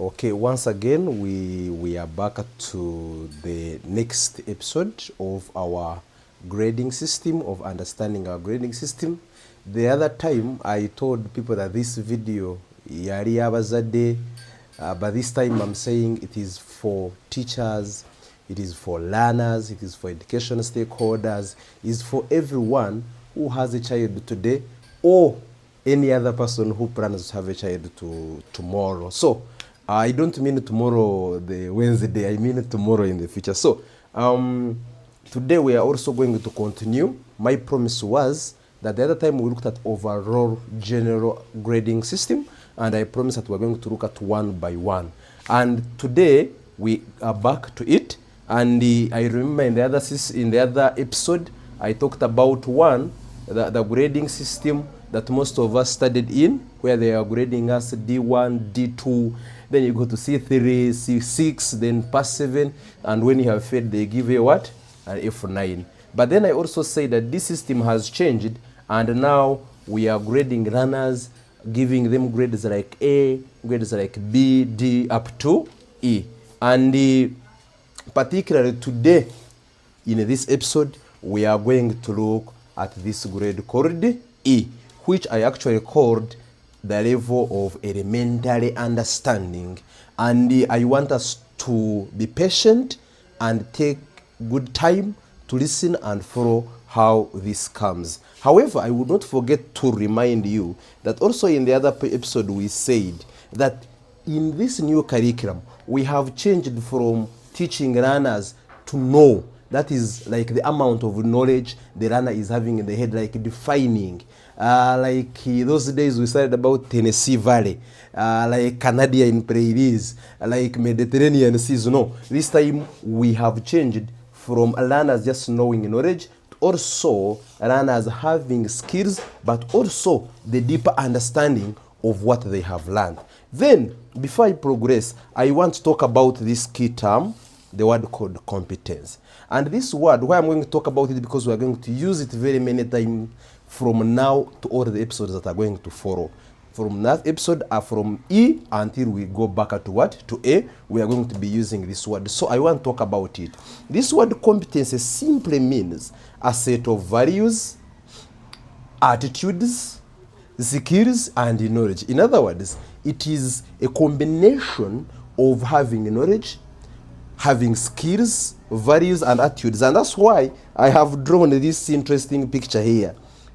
Okay, once again, we are back to the next episode of our grading system, of understanding our grading system. The other time, I told people that this video, yari abazadde, but this time I'm saying it is for teachers, it is for learners, it is for education stakeholders, it is for everyone who has a child today or any other person who plans to have a child tomorrow. So, I don't mean tomorrow, the Wednesday, I mean tomorrow in the future. So, today we are also going to continue. My promise was that the other time we looked at overall general grading system, and I promised that we're going to look at one by one. And today we are back to it. And I remember in the other episode, I talked about the grading system that most of us studied in, where they are grading us D1, D2, then you go to C3, C6, then pass 7, and when you have failed, they give you what? An F9. But then I also say that this system has changed, and now we are grading learners, giving them grades like A, grades like B, D, up to E. And particularly today, in this episode, we are going to look at this grade called E, which I actually called the level of elementary understanding. And I want us to be patient and take good time to listen and follow how this comes. However, I would not forget to remind you that also in the other episode we said that in this new curriculum, we have changed from teaching learners to know. That is like the amount of knowledge the learner is having in the head, like defining. Like those days we studied about Tennessee Valley, like Canadian prairies, like Mediterranean seas. No, this time we have changed from learners just knowing knowledge to also learners having skills, but also the deeper understanding of what they have learned. Then, before I progress, I want to talk about this key term, the word called competence. And this word, why I'm going to talk about it, because we are going to use it very many times from now to all the episodes that are going to follow. From that episode, from E until we go back to what? To A, we are going to be using this word. So I want to talk about it. This word competence simply means a set of values, attitudes, skills, and knowledge. In other words, it is a combination of having knowledge, having skills, values, and attitudes. And that's why I have drawn this interesting picture here.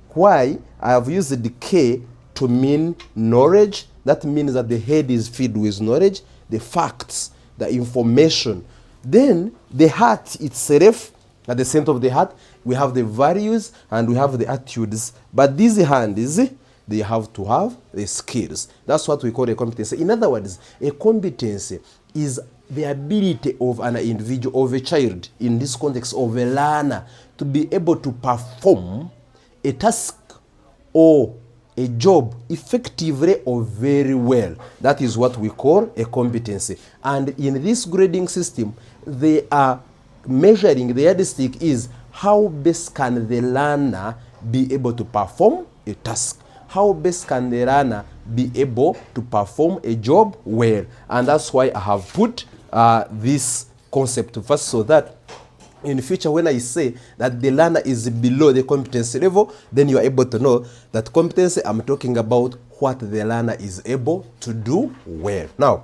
Why I have used the K to mean knowledge. That means that the head is filled with knowledge, the facts, the information. Then the heart itself, at the center of the heart, we have the values and we have the attitudes. But these hands, they have to have the skills. That's what we call a competency. In other words, a competency is the ability of an individual, of a child, in this context of a learner, to be able to perform a task or a job effectively or very well. That is what we call a competency. And in this grading system, they are measuring, the yardstick is how best can the learner be able to perform a task. How best can the learner be able to perform a job well. And that's why I have put this concept first, so that in the future, when I say that the learner is below the competency level, then you are able to know that competency, I'm talking about what the learner is able to do well. Now,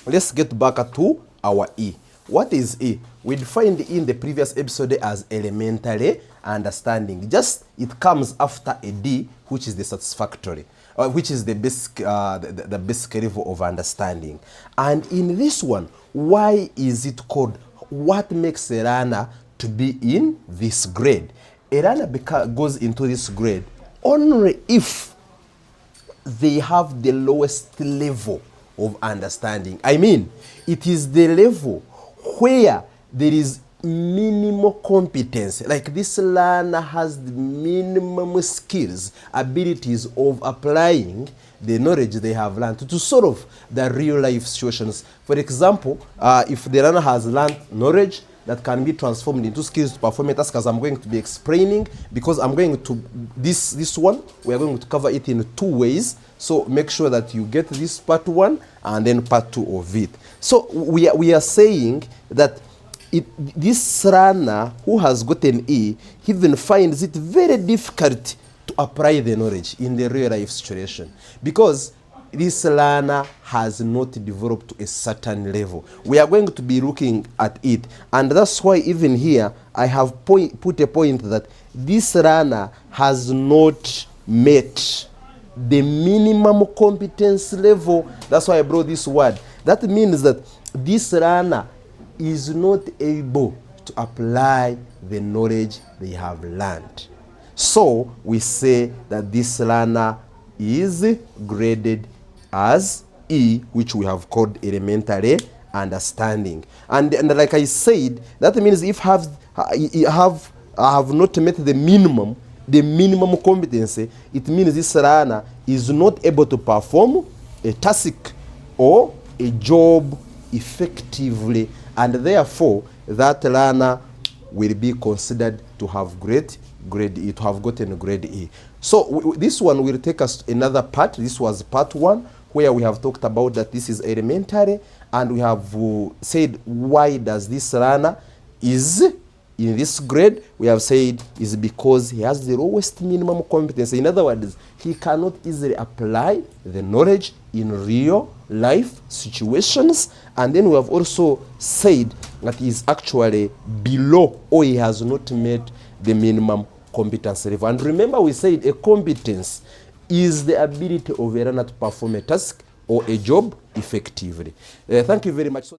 let's get back to our E. What is E? We defined in the previous episode as elementary understanding. Just it comes after a D, which is the satisfactory, which is the basic level of understanding. And in this one, why is it called? What makes a learner to be in this grade? A learner goes into this grade only if they have the lowest level of understanding. I mean, it is the level where there is minimal competence. Like this learner has the minimum skills, abilities of applying the knowledge they have learned to solve the real life situations. For example, if the learner has learned knowledge that can be transformed into skills to perform a task, as I'm going to be explaining, because I'm going to, this one, we are going to cover it in 2 ways. So make sure that you get this part 1 and then part 2 of it. So we are saying that this learner who has gotten E even finds it very difficult to apply the knowledge in the real life situation, because this learner has not developed to a certain level. We are going to be looking at it, and that's why even here I have put a point that this learner has not met the minimum competence level. That's why I brought this word. That means that this learner is not able to apply the knowledge they have learned. So we say that this learner is graded as E, which we have called elementary understanding. And like I said, that means if I have not met the minimum competency, it means this learner is not able to perform a task or a job effectively, and therefore that learner will be considered to have grade E, to have gotten grade E. So this one will take us to another part. This was part 1, where we have talked about that this is elementary, and we have said why does this learner is in this grade. We have said is because he has the lowest minimum competence. In other words, he cannot easily apply the knowledge in real life situations. And then we have also said that he is actually below, or he has not met the minimum competence level. And remember, we said a competence is the ability of a learner to perform a task or a job effectively. Thank you very much.